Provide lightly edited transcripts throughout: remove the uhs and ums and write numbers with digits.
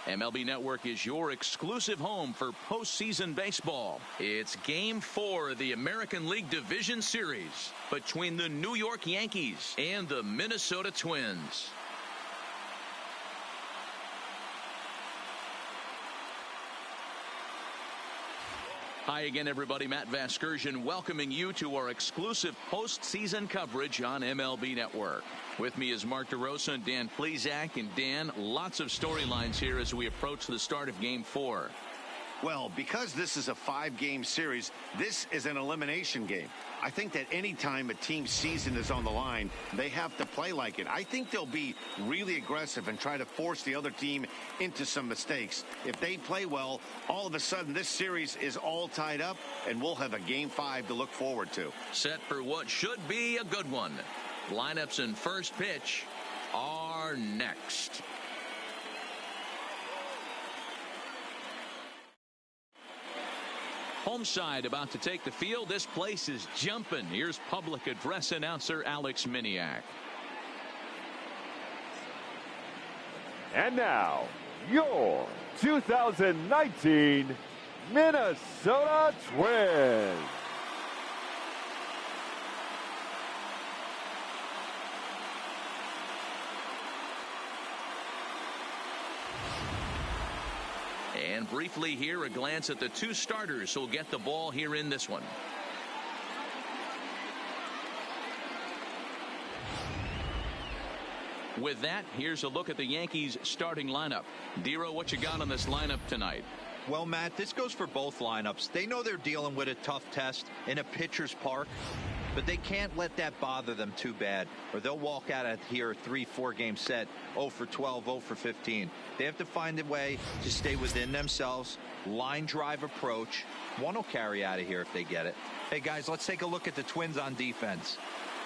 MLB Network is your exclusive home for postseason baseball. It's Game 4 of the American League Division Series between the New York Yankees and the Minnesota Twins. Hi again, everybody. Matt Vasgersian welcoming you to our exclusive postseason coverage on MLB Network. With me is Mark DeRosa and Dan Plesac. And Dan, lots of storylines here as we approach the start of Game 4. Well, because this is a 5-game series, this is an elimination game. I think that any time a team's season is on the line, they have to play like it. I think they'll be really aggressive and try to force the other team into some mistakes. If they play well, all of a sudden this series is all tied up, and we'll have a Game 5 to look forward to. Set for what should be a good one. Lineups and first pitch are next. Home side about to take the field. This place is jumping. Here's public address announcer Alex Miniak. And now, your 2019 Minnesota Twins. And briefly here, a glance at the two starters who'll get the ball here in this one. With that, here's a look at the Yankees starting lineup. Dero, what you got on this lineup tonight? Well, Matt, this goes for both lineups. They know they're dealing with a tough test in a pitcher's park, but they can't let that bother them too bad, or they'll walk out of here a 3-4 game set, 0 for 12, 0 for 15. They have to find a way to stay within themselves, line drive approach. One will carry out of here if they get it. Hey, guys, let's take a look at the Twins on defense.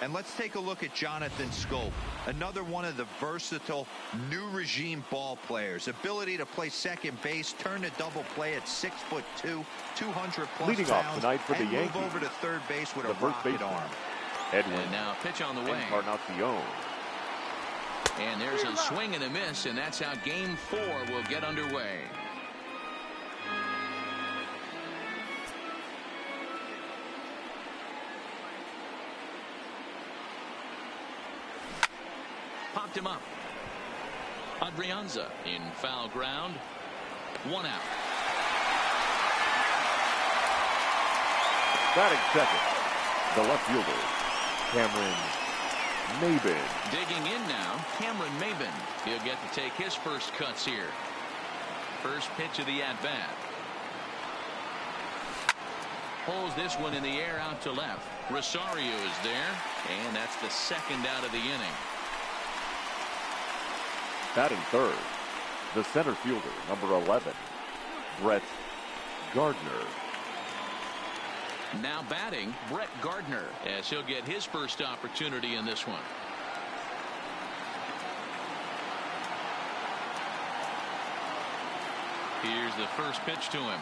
And let's take a look at Jonathan Schoop, another one of the versatile new regime ball players. Ability to play second base, turn to double play at 6'2", 200+ Leading pounds, off tonight for the Yankees, move over to third base with a first rocket baseman, arm. Edwin. And now pitch on the way. Encarnacion. And there's a swing and a miss, and that's how Game 4 will get underway. Popped him up. Adrianza in foul ground. 1 out. Batting second, the left fielder, Cameron Maybin. Digging in now, Cameron Maybin. He'll get to take his first cuts here. First pitch of the at-bat. Pulls this one in the air out to left. Rosario is there, and that's the second out of the inning. Batting third, the center fielder, number 11, Brett Gardner. Now batting, Brett Gardner, as he'll get his first opportunity in this one. Here's the first pitch to him.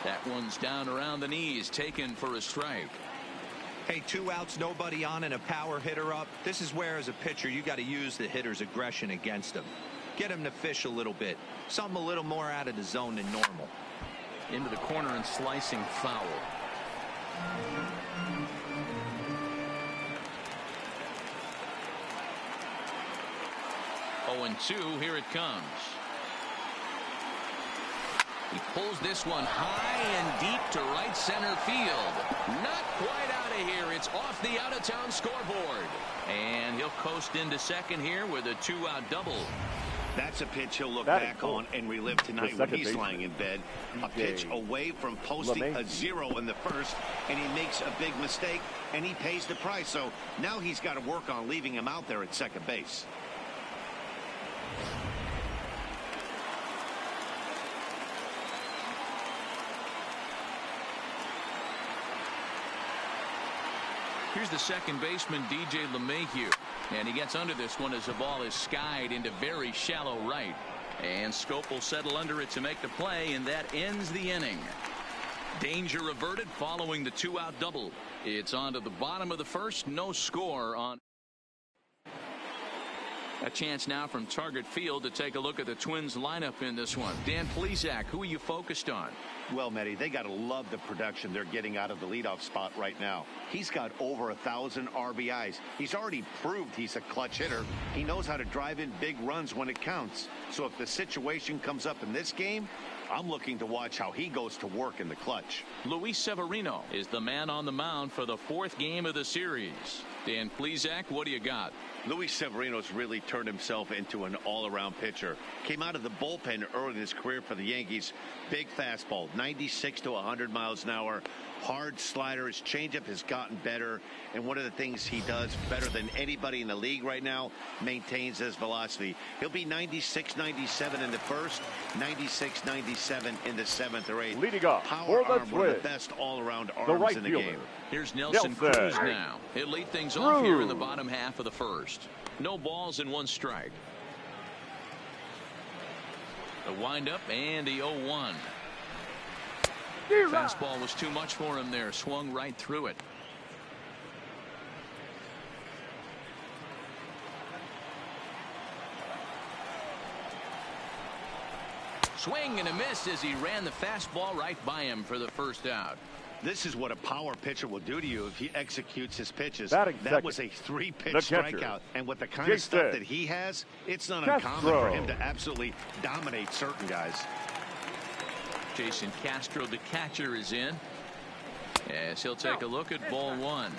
That one's down around the knees, taken for a strike. Hey, 2 outs, nobody on, and a power hitter up. This is where, as a pitcher, you got to use the hitter's aggression against him. Get him to fish a little bit. Something a little more out of the zone than normal. Into the corner and slicing foul. Oh, and 2, here it comes. He pulls this one high and deep to right center field. Not quite out of here. It's off the out-of-town scoreboard. And he'll coast into second here with a 2-out double. That's a pitch he'll look back on and relive tonight when he's lying in bed. A pitch away from posting a 0 in the first, and he makes a big mistake, and he pays the price. So now he's got to work on leaving him out there at second base. Here's the second baseman, DJ LeMahieu. And he gets under this one as the ball is skied into very shallow right. And Schoop will settle under it to make the play, and that ends the inning. Danger averted following the 2-out double. It's on to the bottom of the first. No score on. A chance now from Target Field to take a look at the Twins lineup in this one. Dan Plesac, who are you focused on? Well, Mehdi, they got to love the production they're getting out of the leadoff spot right now. He's got over 1,000 RBIs. He's already proved he's a clutch hitter. He knows how to drive in big runs when it counts. So if the situation comes up in this game, I'm looking to watch how he goes to work in the clutch. Luis Severino is the man on the mound for the 4th game of the series. Dan Plesac, what do you got? Luis Severino's really turned himself into an all-around pitcher. Came out of the bullpen early in his career for the Yankees. Big fastball, 96 to 100 miles an hour. Hard slider. His changeup has gotten better. And one of the things he does better than anybody in the league right now, maintains his velocity. He'll be 96, 97 in the first, 96, 97 in the 7th or 8th. Leading off Power for the arm, one of the Twins, best all-around the arms right in the fielder. game. Here's Nelson Cruz now. He'll lead things off here in the bottom half of the first. No balls and 1 strike. The windup and the 0-1. Fastball was too much for him there. Swung right through it. Swing and a miss as he ran the fastball right by him for the first out. This is what a power pitcher will do to you if he executes his pitches. Batting that second, was a 3-pitch the catcher, strikeout. And with the kind of stuff that he has, it's not uncommon for him to absolutely dominate certain guys. Jason Castro, the catcher, is in as he'll take a look at ball 1.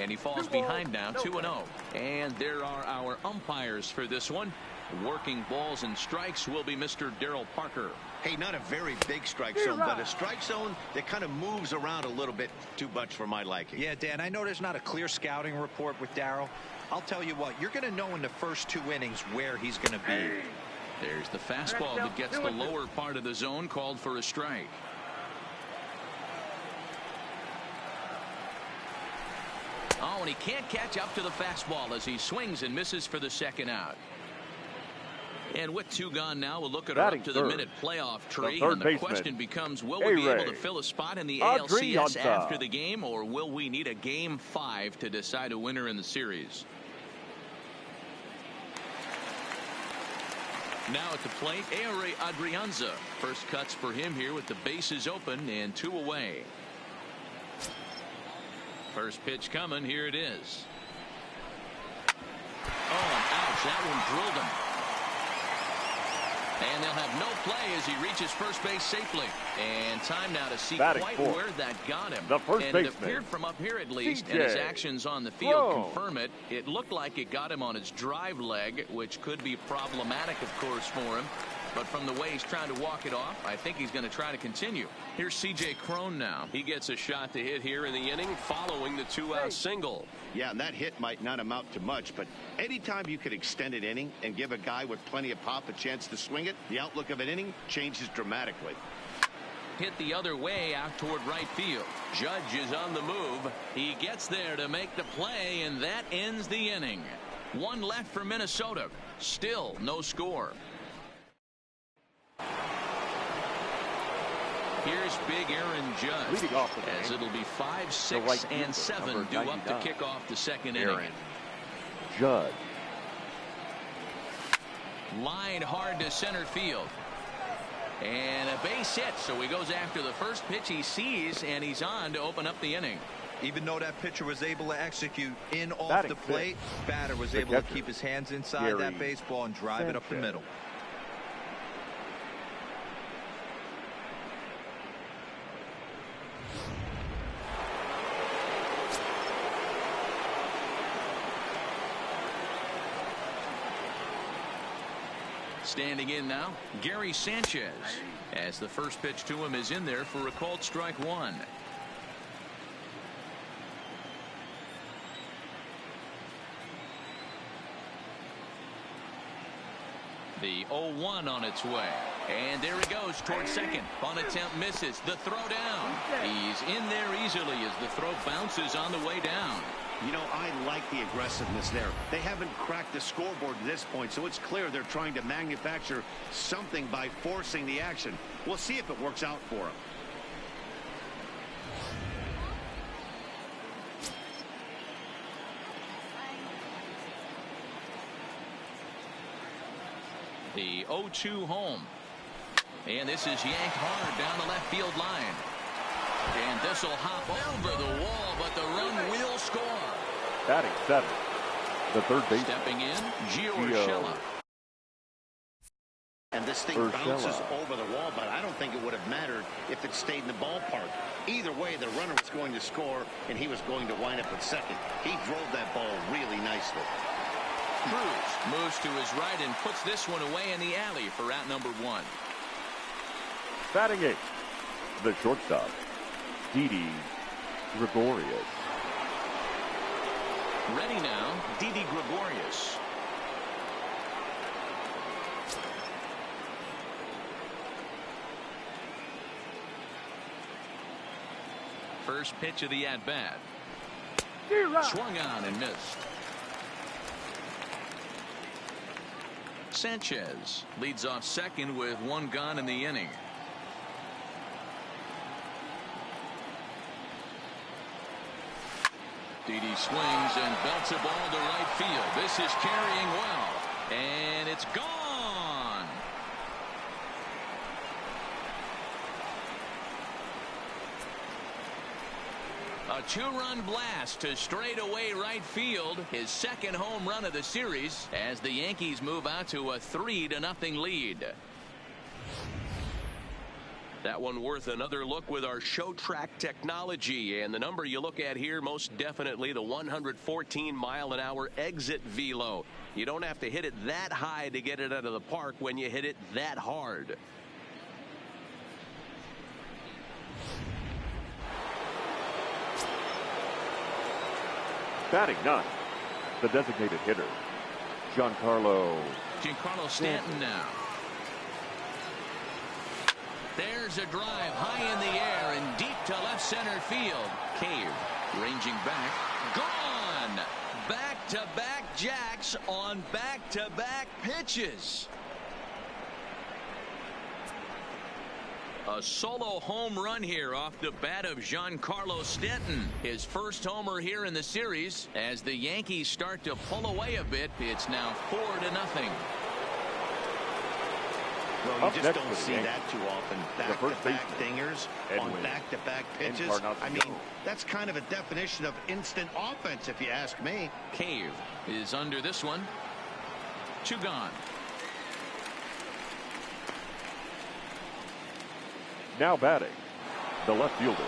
And he falls behind now, 2-0. And there are our umpires for this one. Working balls and strikes will be Mr. Darryl Parker. Hey, not a very big strike zone, but a strike zone that kind of moves around a little bit too much for my liking. Yeah, Dan, I know there's not a clear scouting report with Darryl. I'll tell you what, you're going to know in the first 2 innings where he's going to be. There's the fastball that gets the lower part of the zone, called for a strike. Oh, and he can't catch up to the fastball as he swings and misses for the 2nd out. And with 2 gone now, we'll look at our up-to-the-minute playoff tree. And the question becomes, will we be able to fill a spot in the ALCS after the game, or will we need a Game 5 to decide a winner in the series? Now at the plate, Ehire Adrianza. First cuts for him here with the bases open and 2 away. First pitch coming. Here it is. Oh, and ouch. That one drilled him. And they'll have no play as he reaches first base safely. And time now to see quite where that got him. The first baseman. It appeared from up here at least, and his actions on the field confirm it. It looked like it got him on his drive leg, which could be problematic, of course, for him. But from the way he's trying to walk it off, I think he's going to try to continue. Here's C.J. Cron now. He gets a shot to hit here in the inning following the 2-out single. Yeah, and that hit might not amount to much, but anytime you could extend an inning and give a guy with plenty of pop a chance to swing it, the outlook of an inning changes dramatically. Hit the other way out toward right field. Judge is on the move. He gets there to make the play, and that ends the inning. 1 left for Minnesota. Still no score. Here's big Aaron Judge, leading off the as it'll be 5, 6, and 7 due up to kick off the 2nd inning. Judge. Line hard to center field. And a base hit, so he goes after the first pitch he sees, and he's on to open up the inning. Even though that pitcher was able to execute in off the plate, batter was able to keep his hands inside that baseball and drive it up the middle. Standing in now, Gary Sanchez, as the first pitch to him is in there for a called strike 1. The 0-1 on its way. And there he goes towards second. On attempt misses. The throw down. He's in there easily as the throw bounces on the way down. You know, I like the aggressiveness there. They haven't cracked the scoreboard at this point, so it's clear they're trying to manufacture something by forcing the action. We'll see if it works out for them. The 0-2 home. And this is yanked hard down the left field line. And this will hop over the wall, but the run will score. Batting 7, the third baseman. Stepping in, GO. And this thing bounces over the wall, but I don't think it would have mattered if it stayed in the ballpark. Either way, the runner was going to score, and he was going to wind up at second. He drove that ball really nicely. Cruz moves to his right and puts this one away in the alley for out number 1. Batting 8, the shortstop, Didi Gregorius. Ready now, Didi Gregorius. First pitch of the at-bat. Swung on and missed. Sanchez leads off second with 1 gone in the inning. Didi swings and belts a ball to right field. This is carrying well, and it's gone. A 2-run blast to straightaway right field. His second home run of the series as the Yankees move out to a 3-0 lead. That one worth another look with our show track technology, and the number you look at here most definitely the 114-mile-an-hour exit velo. You don't have to hit it that high to get it out of the park when you hit it that hard. Batting 9, the designated hitter, Giancarlo Stanton now. There's a drive high in the air and deep to left center field. Cave ranging back. Gone. Back-to-back jacks on back-to-back pitches. A solo home run here off the bat of Giancarlo Stanton. His first homer here in the series. As the Yankees start to pull away a bit, it's now 4-0. Well, you just don't see that too often. Back-to-back dingers on back-to-back pitches. I mean, that's kind of a definition of instant offense, if you ask me. Cave is under this one. 2 gone. Now batting, the left fielder,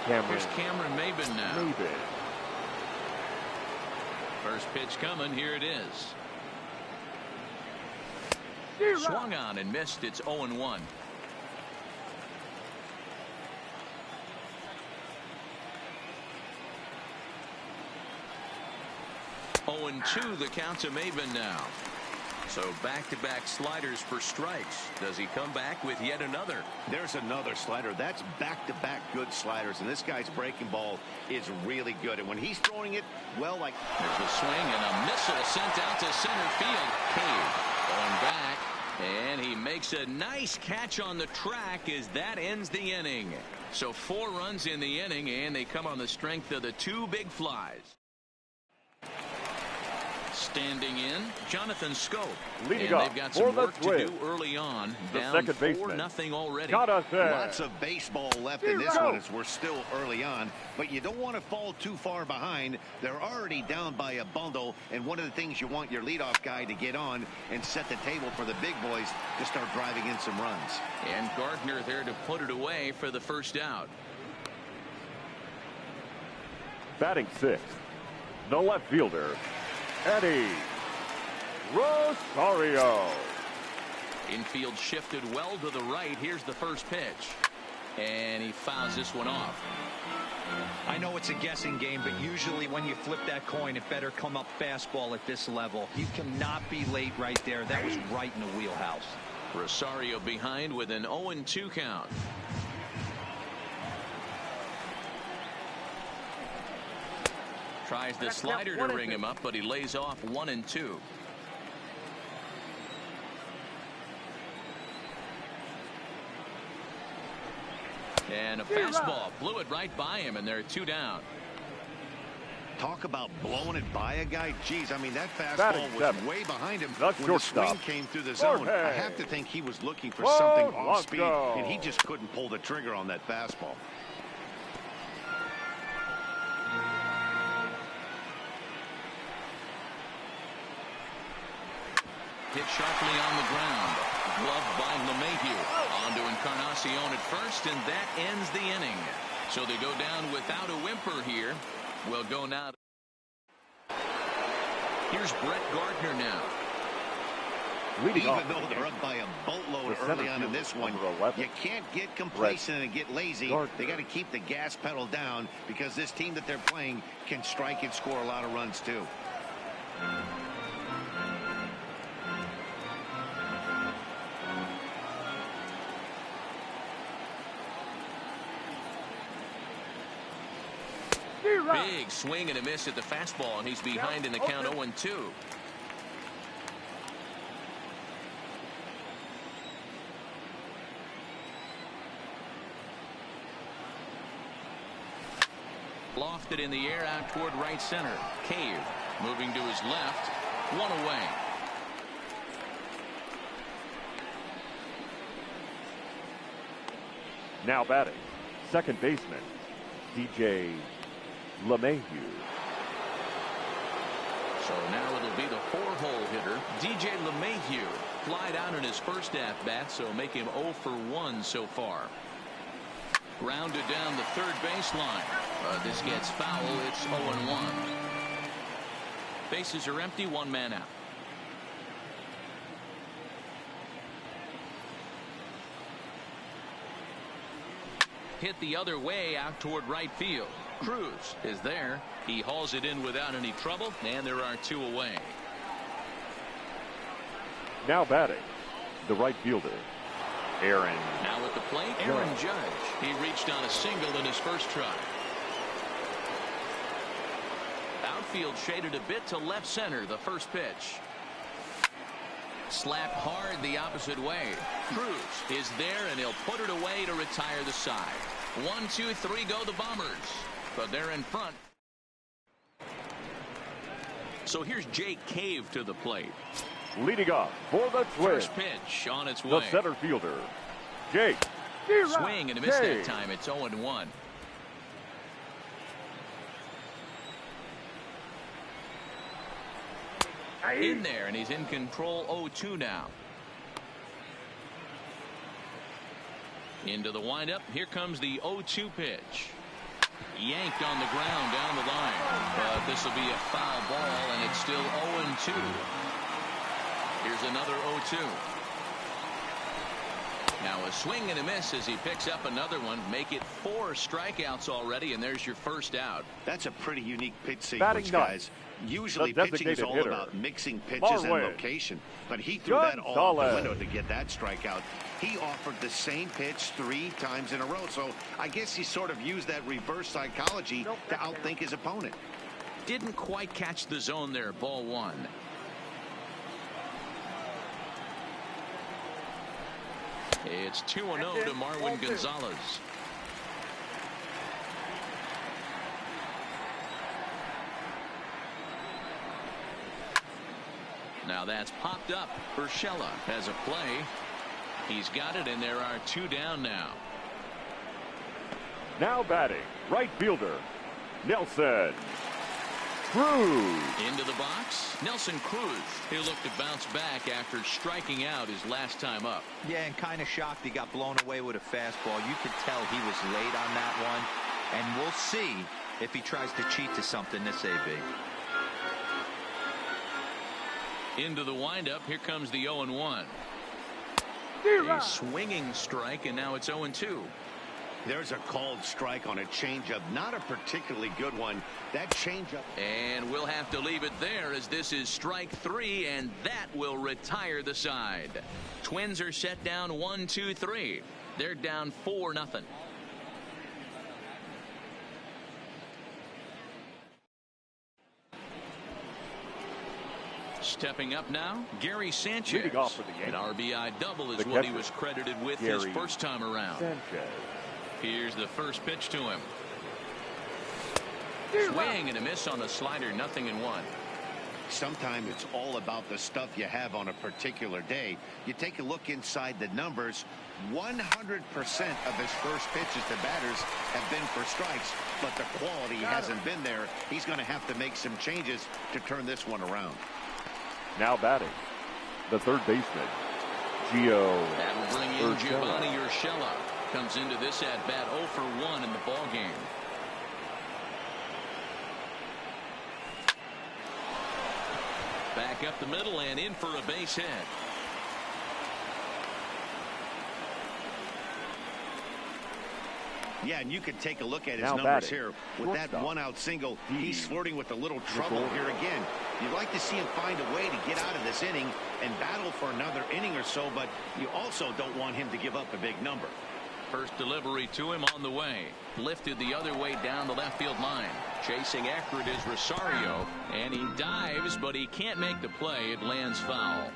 Here's Cameron Maybin now. First pitch coming. Here it is. Swung on and missed. It's 0-1. The count to Maybin now. So back-to-back sliders for strikes. Does he come back with yet another? There's another slider. That's back-to-back good sliders, and this guy's breaking ball is really good. And when he's throwing it, well, like there's a swing and a missile sent out to center field. Cave going back, and he makes a nice catch on the track as that ends the inning. So 4 runs in the inning, and they come on the strength of the 2 big flies. Standing in, Jonathan Scope. Leading and up they've got some work to win. do early on. The Down second baseman. 4-0 already. Lots of baseball left in this one as we're still early on. But you don't want to fall too far behind. They're already down by a bundle. And one of the things you want your leadoff guy to get on and set the table for the big boys to start driving in some runs. And Gardner there to put it away for the first out. Batting 6th, the left fielder, Eddie Rosario. Infield shifted well to the right. Here's the first pitch. And he fouls this one off. I know it's a guessing game, but usually when you flip that coin, it better come up fastball at this level. You cannot be late right there. That was right in the wheelhouse. Rosario behind with an 0-2 count. Tries the slider to ring him up, but he lays off 1-2. And a fastball blew it right by him, and they're 2 down. Talk about blowing it by a guy. Geez, I mean, that fastball Batting was seven. way behind him That's when the swing shortstop. came through the zone. I have to think he was looking for something off speed, and he just couldn't pull the trigger on that fastball. Hit sharply on the ground. Gloved by LeMahieu. On to Encarnacion at first, and that ends the inning. So they go down without a whimper here. We'll go now. Here's Brett Gardner now. Even though they're up by a boatload early on in this one, you can't get complacent and get lazy. They got to keep the gas pedal down because this team that they're playing can strike and score a lot of runs too. Big swing and a miss at the fastball, and he's behind in the count 0-2. Lofted in the air out toward right center. Cave moving to his left. One away. Now batting, second baseman, DJ LeMahieu. So now it'll be the four-hole hitter, DJ LeMahieu. Flied out in his first at-bat, so make him 0 for 1 so far. Grounded down the third baseline. This gets foul. It's 0-1. Bases are empty, one man out. Hit the other way out toward right field. Cruz is there. He hauls it in without any trouble, and there are two away. Now batting, the right fielder, Aaron. Now at the plate, Aaron Judge. He reached on a single in his first try. Outfield shaded a bit to left center, the first pitch. Slapped hard the opposite way. Cruz is there, and he'll put it away to retire the side. 1, 2, 3 go the Bombers, but they're in front. So here's Jake Cave to the plate. Leading off for the Twins. First pitch on its way. The center fielder, Jake. Swing and a miss that time. It's 0-1. In there, and he's in control. 0-2 now. Into the windup. Here comes the 0-2 pitch. Yanked on the ground down the line. But this will be a foul ball, and it's still 0-2. Here's another 0-2. Now a swing and a miss as he picks up another one. Make it 4 strikeouts already, and there's your first out. That's a pretty unique pitch sequence, guys. Usually pitching is all about mixing pitches and location, but he threw that all out the window to get that strikeout. He offered the same pitch 3 times in a row, so I guess he sort of used that reverse psychology to outthink his opponent. Didn't quite catch the zone there. Ball 1. It's 2-0 to Marwin Gonzalez. Now that's popped up. Urshela has a play. He's got it, and there are 2 down now. Now batting, right fielder, Nelson Cruz. Into the box, Nelson Cruz. He'll look to bounce back after striking out his last time up. Yeah, and kind of shocked he got blown away with a fastball. You could tell he was late on that one, and we'll see if he tries to cheat to something this AB. Into the windup. Here comes the 0-1. A swinging strike, and now it's 0-2. There's a called strike on a changeup. Not a particularly good one. That changeup. And we'll have to leave it there as this is strike 3, and that will retire the side. Twins are set down 1, 2, 3. They're down 4-0. Stepping up now, Gary Sanchez. Leading off for the An Yankees. RBI double is what he was credited with his first time around. Sanchez. Here's the first pitch to him. Swing and a miss on the slider, 0-1. Sometimes it's all about the stuff you have on a particular day. You take a look inside the numbers. 100% of his first pitches to batters have been for strikes, but the quality hasn't been there. He's going to have to make some changes to turn this one around. Now batting, the third baseman, GO. That will bring in Giovanni Urshela. Comes into this at bat 0 for 1 in the ball game. Back up the middle and in for a base hit. Yeah, and you can take a look at his now numbers batting. here. With that one-out single, he's flirting with a little trouble here again. You'd like to see him find a way to get out of this inning and battle for another inning or so, but you also don't want him to give up a big number. First delivery to him on the way. Lifted the other way down the left field line. Chasing after it is Rosario, and he dives, but he can't make the play. It lands foul.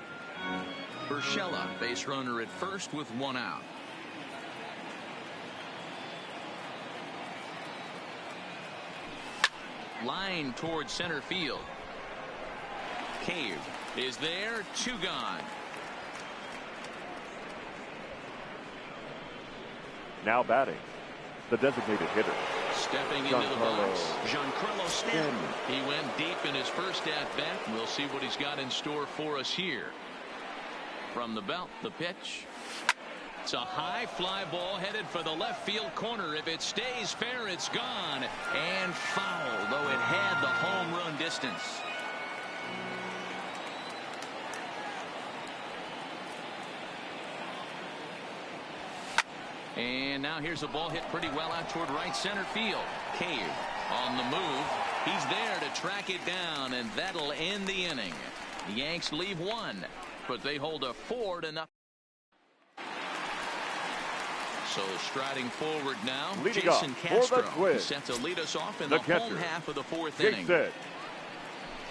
Urshela, base runner at first with 1 out. Line towards center field. Cave is there, 2 gone. Now batting, the designated hitter. Stepping into the box, Giancarlo Stanton. He went deep in his first at-bat. We'll see what he's got in store for us here. From the belt, the pitch. It's a high fly ball headed for the left field corner. If it stays fair, it's gone. And foul, though it had the home run distance. And now here's a ball hit pretty well out toward right center field. Cave on the move. He's there to track it down, and that'll end the inning. The Yanks leave 1, but they hold a 4-0. So striding forward now, Leading Jason Castro set to lead us off in the home half of the 4th inning.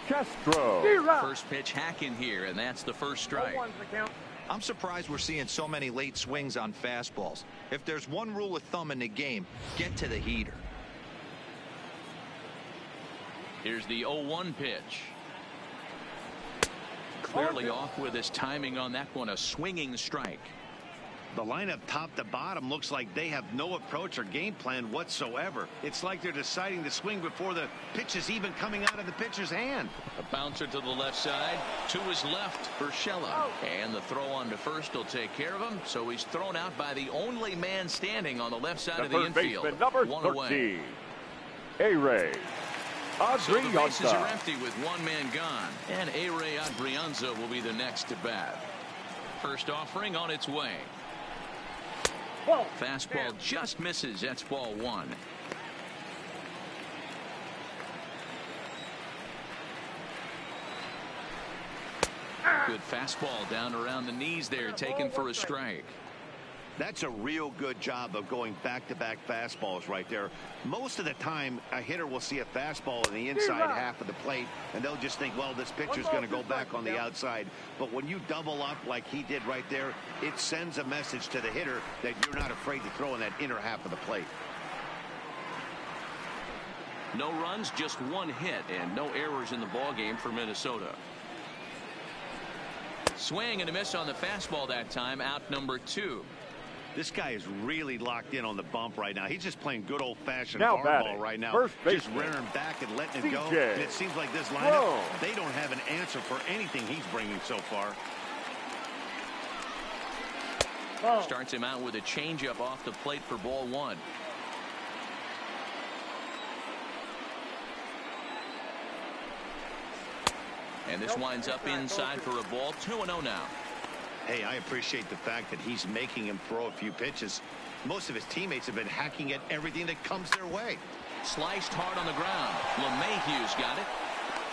Castro. First pitch hack in here, and that's the first strike. I'm surprised we're seeing so many late swings on fastballs. If there's one rule of thumb in the game, get to the heater. Here's the 0-1 pitch. Clearly off with his timing on that one, a swinging strike. The lineup top to bottom looks like they have no approach or game plan whatsoever. It's like they're deciding to swing before the pitch is even coming out of the pitcher's hand. A bouncer to the left side, to his left, Urshela. And the throw on to first will take care of him. So he's thrown out by the only man standing on the left side of the infield. Baseman, number 1 13, away. A-Ray. So the bases are empty with 1 man gone. And A-Ray Adrianza will be the next to bat. First offering on its way. Fastball just misses. That's ball 1. Good fastball down around the knees there, taken for a strike. That's a real good job of going back-to-back fastballs right there. Most of the time, a hitter will see a fastball in the inside half of the plate, and they'll just think, well, this pitcher's going to go back on the outside. But when you double up like he did right there, it sends a message to the hitter that you're not afraid to throw in that inner half of the plate. No runs, just 1 hit, and no errors in the ballgame for Minnesota. Swing and a miss on the fastball that time, out number 2. This guy is really locked in on the bump right now. He's just playing good old-fashioned Now hardball right now. First just rearing back and letting it go. And it seems like this lineup, they don't have an answer for anything he's bringing so far. Starts him out with a changeup off the plate for ball 1. And this winds up inside for a ball. 2-0 now. Hey, I appreciate the fact that he's making him throw a few pitches. Most of his teammates have been hacking at everything that comes their way. Sliced hard on the ground. LeMahieu's got it.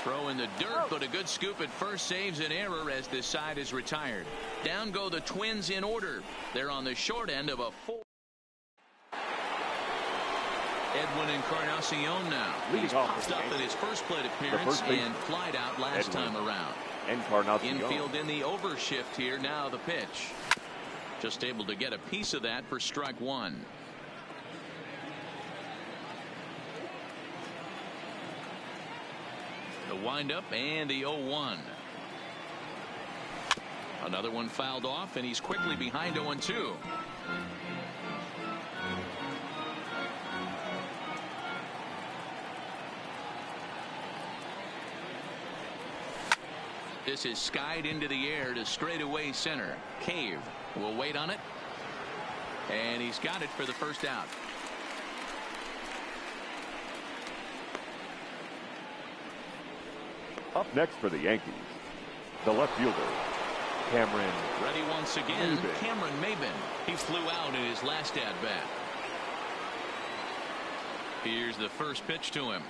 Throw in the dirt, but a good scoop at first saves an error as this side is retired. Down go the Twins in order. They're on the short end of a 4. Edwin Encarnacion now. He's popped up in his first plate appearance and flied out last time around. Infield in the overshift here. Now the pitch. Just able to get a piece of that for strike 1. The windup and the 0-1. Another one fouled off, and he's quickly behind 0-2. This is skied into the air to straightaway center. Cave will wait on it, and he's got it for the first out. Up next for the Yankees, the left fielder, Cameron. Ready once again, Maben. Cameron Maben. He flew out in his last at-bat. Here's the first pitch to him.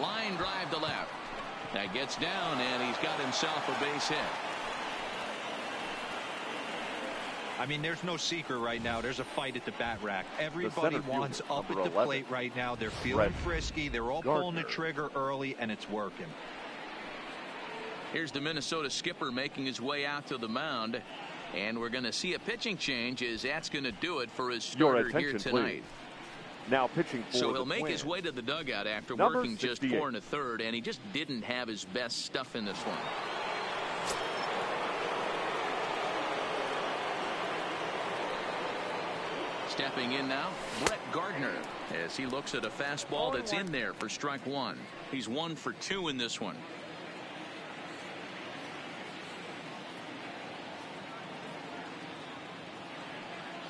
Line drive to left. That gets down, and he's got himself a base hit. I mean, there's no secret right now. There's a fight at the bat rack. Everybody wants up at the plate right now. They're feeling frisky. They're all pulling the trigger early, and it's working. Here's the Minnesota skipper making his way out to the mound. And we're going to see a pitching change, as that's going to do it for his starter here tonight. Please. Now pitching for so he'll the make Twins. his way to the dugout after Number working just 68. 4 1/3, and he just didn't have his best stuff in this one. Stepping in now, Brett Gardner, as he looks at a fastball that's in there for strike 1. He's 1 for 2 in this one.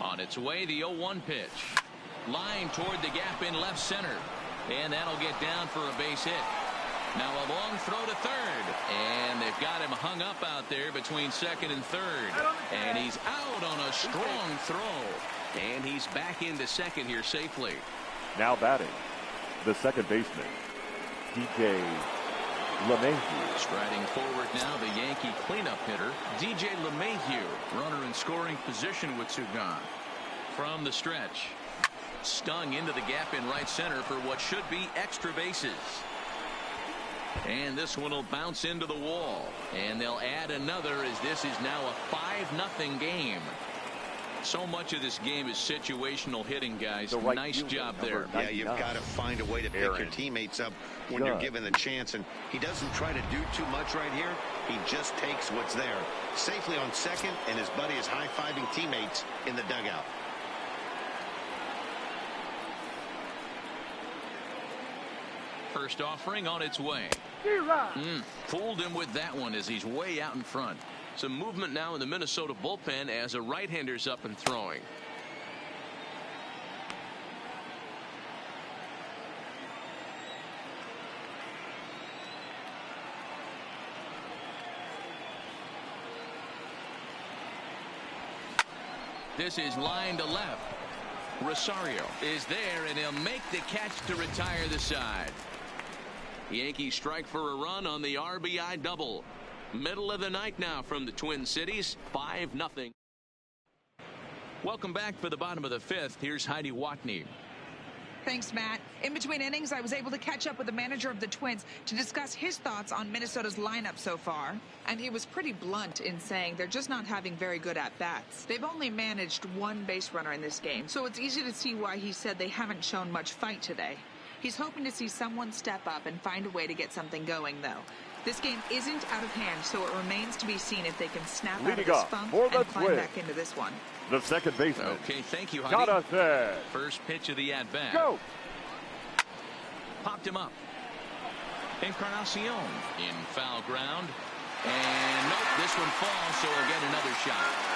On its way, the 0-1 pitch. Line toward the gap in left center. And that'll get down for a base hit. Now a long throw to third. And they've got him hung up out there between second and third. And he's out on a strong throw. And he's back into second here safely. Now batting, the second baseman, DJ LeMahieu. Striding forward now, the Yankee cleanup hitter, DJ LeMahieu. Runner in scoring position with 2 gone. From the stretch. Stung into the gap in right center for what should be extra bases. And this one will bounce into the wall. And they'll add another, as this is now a 5-0 game. So much of this game is situational hitting, guys. Nice job there. Yeah, you've got to find a way to pick your teammates up when you're given the chance. And he doesn't try to do too much right here. He just takes what's there. Safely on second, and his buddy is high-fiving teammates in the dugout. First offering on its way. Fooled him with that one as he's way out in front. Some movement now in the Minnesota bullpen as a right-hander's up and throwing. This is line to left. Rosario is there, and he'll make the catch to retire the side. Yankees strike for a run on the RBI double. Middle of the night now from the Twin Cities, 5-0. Welcome back for the bottom of the 5th. Here's Heidi Watney. Thanks, Matt. In between innings, I was able to catch up with the manager of the Twins to discuss his thoughts on Minnesota's lineup so far. And he was pretty blunt in saying they're just not having very good at-bats. They've only managed 1 base runner in this game, so it's easy to see why he said they haven't shown much fight today. He's hoping to see someone step up and find a way to get something going, though. This game isn't out of hand, so it remains to be seen if they can snap out of this funk and climb back into this one. The second baseman. Okay, thank you, Heidi. Jonathan. First pitch of the at-bat. Go. Popped him up. Encarnacion in foul ground. And nope, this one falls, so he'll get another shot.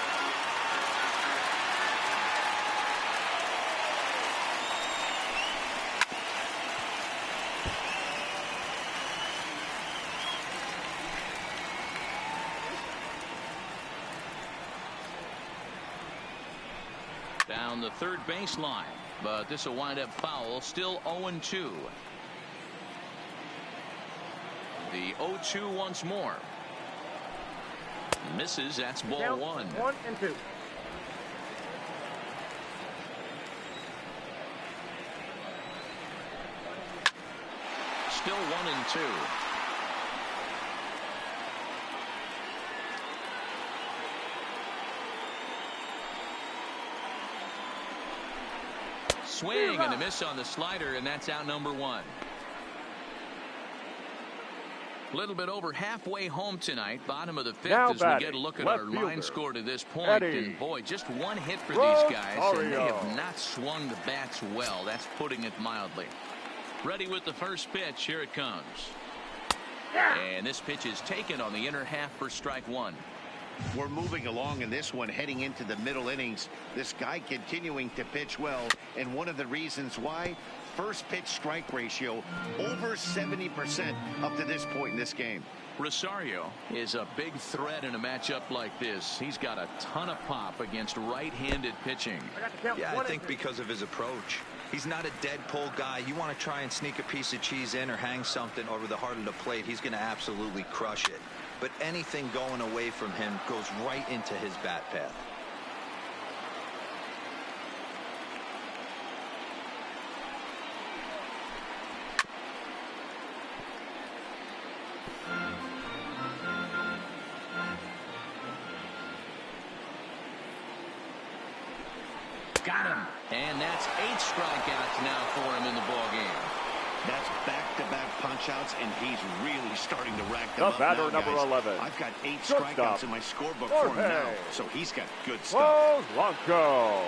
Down the third baseline, but this will wind up foul. Still 0-2. The 0-2 once more. Misses. That's ball 1. 1 and 2. Still 1 and 2. Swing and a miss on the slider, and that's out number 1. A little bit over halfway home tonight. Bottom of the fifth Now as we batting, get a look at left our line fielder, score to this point. Eddie And boy, just one hit for these guys, and they Rosario. have not swung the bats well. That's putting it mildly. Ready with the first pitch. Here it comes. And this pitch is taken on the inner half for strike one. We're moving along in this one, heading into the middle innings. This guy continuing to pitch well, and one of the reasons why, first pitch strike ratio over 70% up to this point in this game. Rosario is a big threat in a matchup like this. He's got a ton of pop against right-handed pitching. Yeah, I think because of his approach. He's not a dead pull guy. You want to try and sneak a piece of cheese in or hang something over the heart of the plate, he's going to absolutely crush it. But anything going away from him goes right into his bat path. Got him. And that's 8 strikeouts now for him in the ballgame. That's back-to-back punch-outs, and he's really starting to rack them The up batter, now, number guys. 11. I've got 8 Shortstop, strikeouts in my scorebook for him now, Jorge so he's got good stuff. Polanco.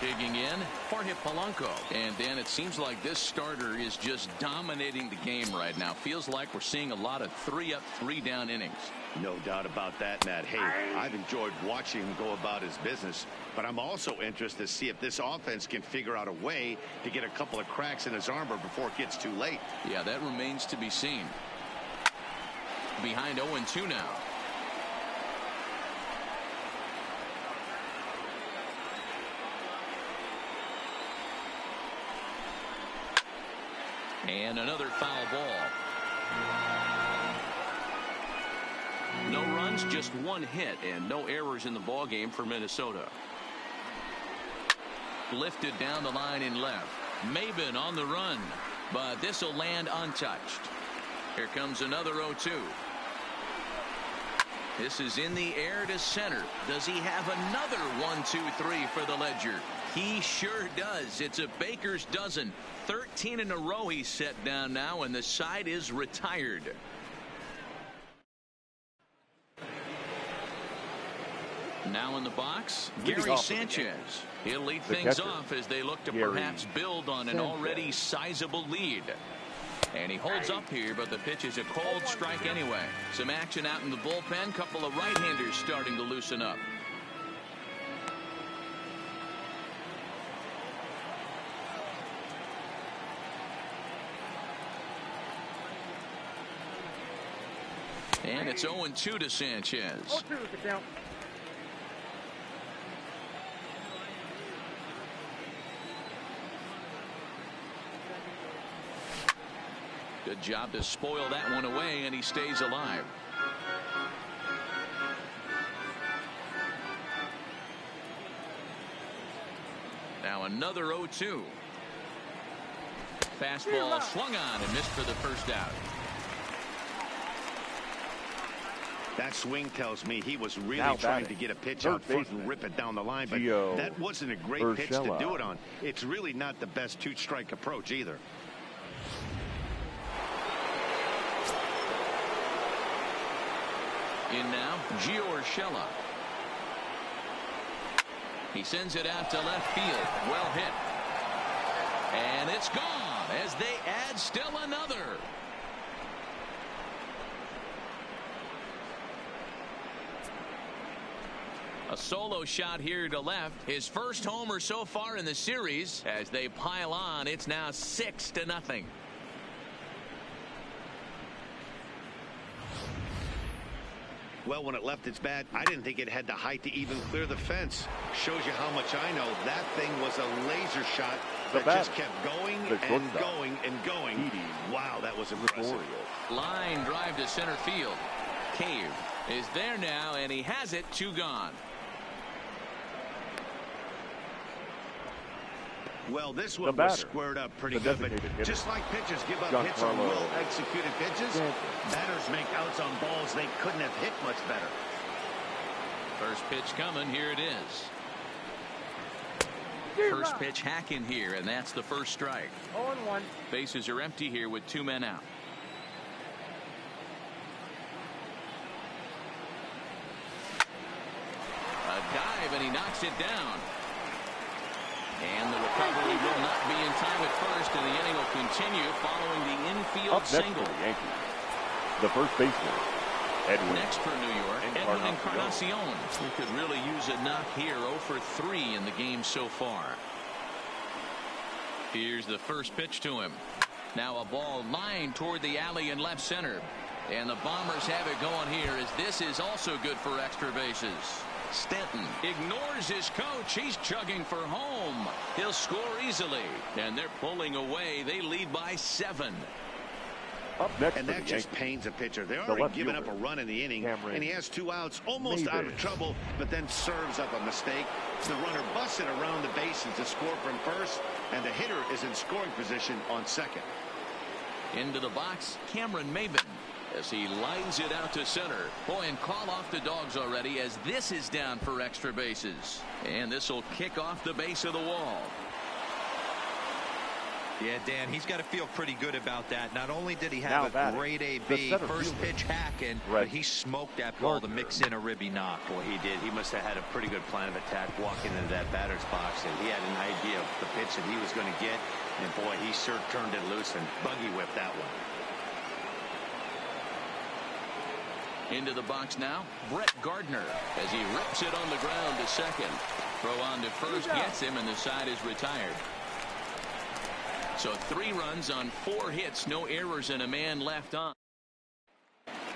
Digging in, Jorge Polanco. And Dan, it seems like this starter is just dominating the game right now. Feels like we're seeing a lot of 3-up, 3-down innings. No doubt about that, Matt. Hey, I've enjoyed watching him go about his business, but I'm also interested to see if this offense can figure out a way to get a couple of cracks in his armor before it gets too late. Yeah, that remains to be seen. Behind 0-2 now. And another foul ball. No runs, just one hit, and no errors in the ball game for Minnesota. Lifted down the line in left. Maben on the run, but this will land untouched. Here comes another 0-2. This is in the air to center. Does he have another 1-2-3 for the ledger? He sure does. It's a baker's dozen. 13 in a row he's set down now, and the side is retired. Now in the box, Gary Sanchez. He'll lead things off as they look to perhaps build on an already sizable lead. And he holds up here, but the pitch is a cold strike anyway. Some action out in the bullpen. Couple of right-handers starting to loosen up. And it's 0-2 to Sanchez. Good job to spoil that one away, and he stays alive. Now another 0-2. Fastball swung on and missed for the first out. That swing tells me he was really trying to get a pitch out front and rip it down the line, but that wasn't a great pitch to do it on. It's really not the best two-strike approach either. In now, GO Yankees. He sends it out to left field. Well hit. And it's gone as they add still another. A solo shot here to left. His first homer so far in the series. As they pile on, it's now 6-0. Well, when it left its bat, I didn't think it had the height to even clear the fence. Shows you how much I know. That thing was a laser shot that just kept going and going and going. Wow, that was impressive. Line drive to center field. Cave is there now, and he has it. 2 gone. Well, this one was squared up pretty good, but just like pitchers give up hits on well-executed pitches, batters make outs on balls they couldn't have hit much better. First pitch coming. Here it is. First pitch hacking here, and that's the first strike. 0-1. Bases are empty here with 2 men out. A dive, and he knocks it down. And the recovery will not be in time at first, and the inning will continue following the infield Up next single. for the Yankees, the first baseman, Edwin. Next for New York, Edwin Encarnacion. He could really use a knock here. 0 for 3 in the game so far. Here's the first pitch to him. Now a ball lined toward the alley in left center. And the Bombers have it going here, as this is also good for extra bases. Stanton ignores his coach. He's chugging for home. He'll score easily. And they're pulling away. They lead by 7. Up next and for that the just Yankees, pains a pitcher. They're the already left given up a fielder, run in the inning, Cameron and he has 2 outs, almost out of trouble, but then serves up a mistake. The runner busts it around the bases to score from first, and the hitter is in scoring position on second. Into the box, Cameron Maven, as he lines it out to center. Boy, and call off the Dogs already, as this is down for extra bases. And this will kick off the base of the wall. Yeah, Dan, he's got to feel pretty good about that. Not only did he have a great AB, first pitch hacking, but he smoked that ball to mix in a ribby knock. Well, he did. He must have had a pretty good plan of attack walking into that batter's box, and he had an idea of the pitch that he was going to get, and boy, he sure turned it loose and buggy whipped that one. Into the box now, Brett Gardner, as he rips it on the ground to second. Throw on to first, gets him, and the side is retired. So 3 runs on 4 hits, no errors, and a man left on.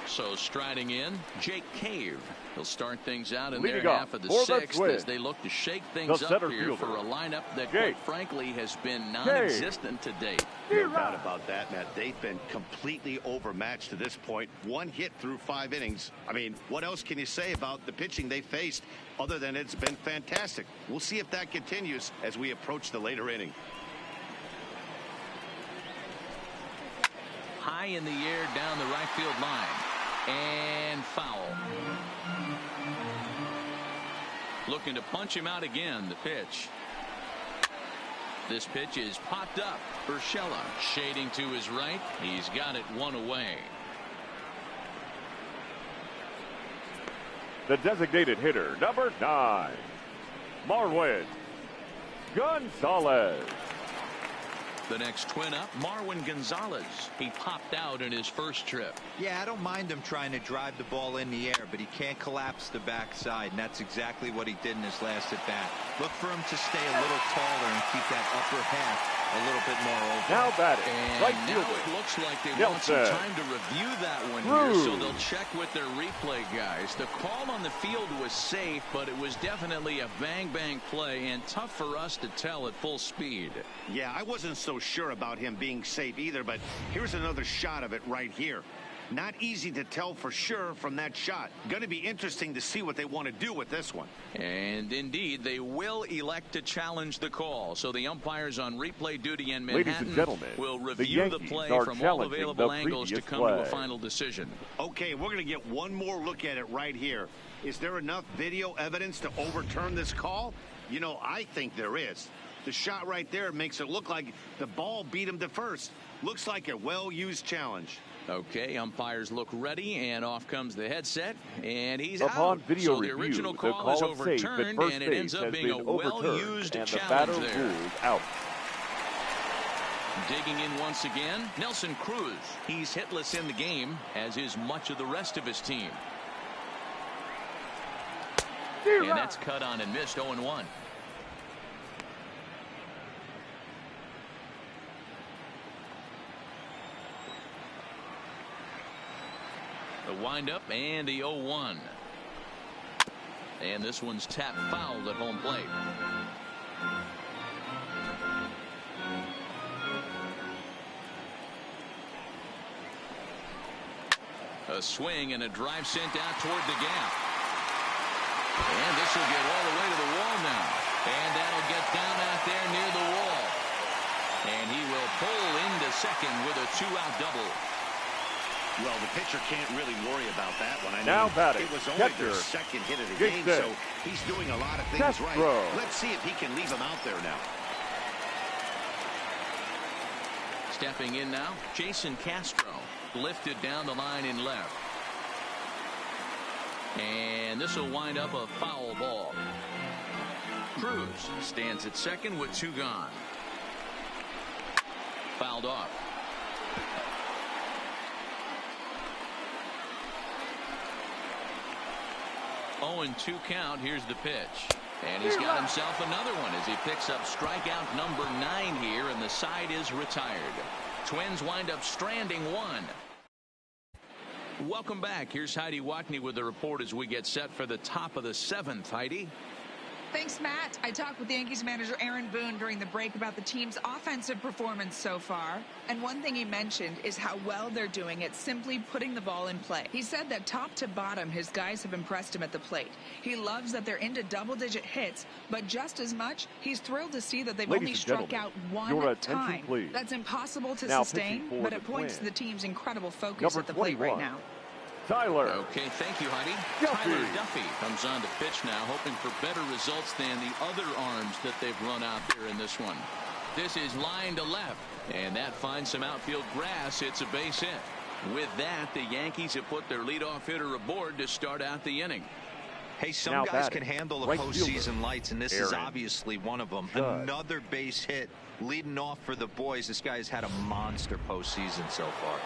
So striding in, Jake Cave. He'll start things out in their half of the 6th as they look to shake things up here for a lineup that, quite frankly, has been non-existent to date. No doubt about that, Matt. They've been completely overmatched to this point. 1 hit through 5 innings. I mean, what else can you say about the pitching they faced other than it's been fantastic? We'll see if that continues as we approach the later inning. High in the air down the right field line. And foul. Looking to punch him out again. The pitch. This pitch is popped up. Urshela shading to his right. He's got it 1 away. The designated hitter, number 9, Marwin Gonzalez. The next twin up, Marwin Gonzalez. He popped out in his first trip. Yeah, I don't mind him trying to drive the ball in the air, but he can't collapse the backside, and that's exactly what he did in his last at bat. Look for him to stay a little taller and keep that upper half a little bit more open. Now batting, and right now fielder, it looks like they Nelson. want some time to review that one here, so they'll check with their replay guys. The call on the field was safe, but it was definitely a bang-bang play, and tough for us to tell at full speed. Yeah, I wasn't so sure about him being safe either, but here's another shot of it right here. Not easy to tell for sure from that shot. Going to be interesting to see what they want to do with this one. And indeed, they will elect to challenge the call. So the umpires on replay duty in Manhattan, ladies and gentlemen, will review the play from all available angles to come to a final decision. Okay, we're going to get one more look at it right here. Is there enough video evidence to overturn this call? You know, I think there is. The shot right there makes it look like the ball beat him to first. Looks like a well-used challenge. Okay, umpires look ready, and off comes the headset, and he's Upon out. video So the review, original the call is call of safe at overturned, first and it ends base up has being a been overturned, well-used and the challenge batter there. ruled out. Digging in once again, Nelson Cruz. He's hitless in the game, as is much of the rest of his team. And that's cut on and missed, 0-1. The windup and the 0-1. And this one's tapped fouled at home plate. A swing and a drive sent out toward the gap. And this will get all the way to the wall now. And that'll get down out there near the wall. And he will pull into second with a 2-out double. Well, the pitcher can't really worry about that one. Now batting, it was only catcher, their second hit of the Big game, Dick. so he's doing a lot of things Castro. right. Let's see if he can leave him out there now. Stepping in now, Jason Castro. Lifted down the line in left. And this will wind up a foul ball. Cruz stands at second with 2 gone. Fouled off. 0-2 count. Here's the pitch. And he's got himself another one as he picks up strikeout number 9 here, and the side is retired. Twins wind up stranding 1. Welcome back. Here's Heidi Watney with the report as we get set for the top of the 7th. Heidi. Thanks, Matt. I talked with Yankees manager Aaron Boone during the break about the team's offensive performance so far. And one thing he mentioned is how well they're doing at simply putting the ball in play. He said that top to bottom, his guys have impressed him at the plate. He loves that they're into double-digit hits, but just as much, he's thrilled to see that they've only struck out 1 time. Please. That's impossible to now sustain, but it points to the team's incredible focus at the 21. plate right now. Tyler. Okay, thank you, Heidi. Duffy. Tyler Duffy comes on to pitch now, hoping for better results than the other arms that they've run out there in this one. This is line to left, and that finds some outfield grass. It's a base hit. With that, the Yankees have put their leadoff hitter aboard to start out the inning. Hey, some now guys batting, can handle the right postseason fielder, lights, and this Aaron is obviously one of them. Judd. Another base hit leading off for the boys. This guy's had a monster postseason so far.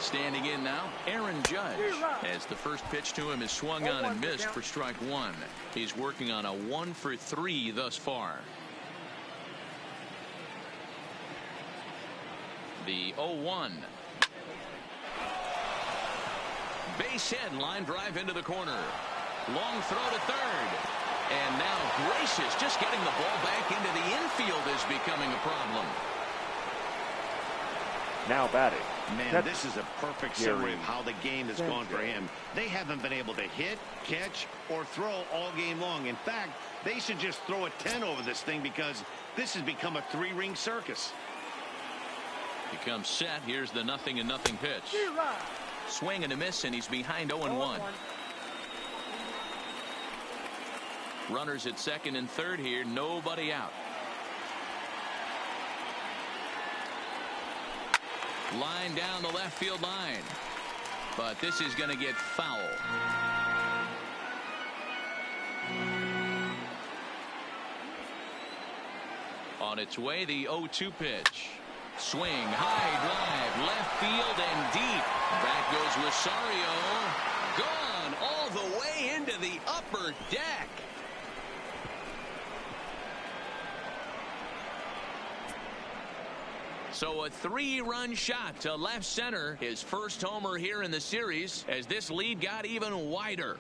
Standing in now, Aaron Judge, as the first pitch to him is swung on and missed for strike 1. He's working on a 1 for 3 thus far. The 0-1. Base hit, line drive into the corner. Long throw to third. And now Gracious just getting the ball back into the infield is becoming a problem. Now batting. Man, this is a perfect summary of how the game has gone for him. They haven't been able to hit, catch, or throw all game long. In fact, they should just throw a 10 over this thing because this has become a 3-ring circus. He comes set. Here's the 0-0 pitch. Swing and a miss, and he's behind 0-1. Runners at second and third here. Nobody out. Line down the left field line. But this is going to get foul. On its way, the 0-2 pitch. Swing, high drive, left field and deep. Back goes Rosario. Gone all the way into the upper deck. So a 3-run shot to left center. His first homer here in the series as this lead got even wider.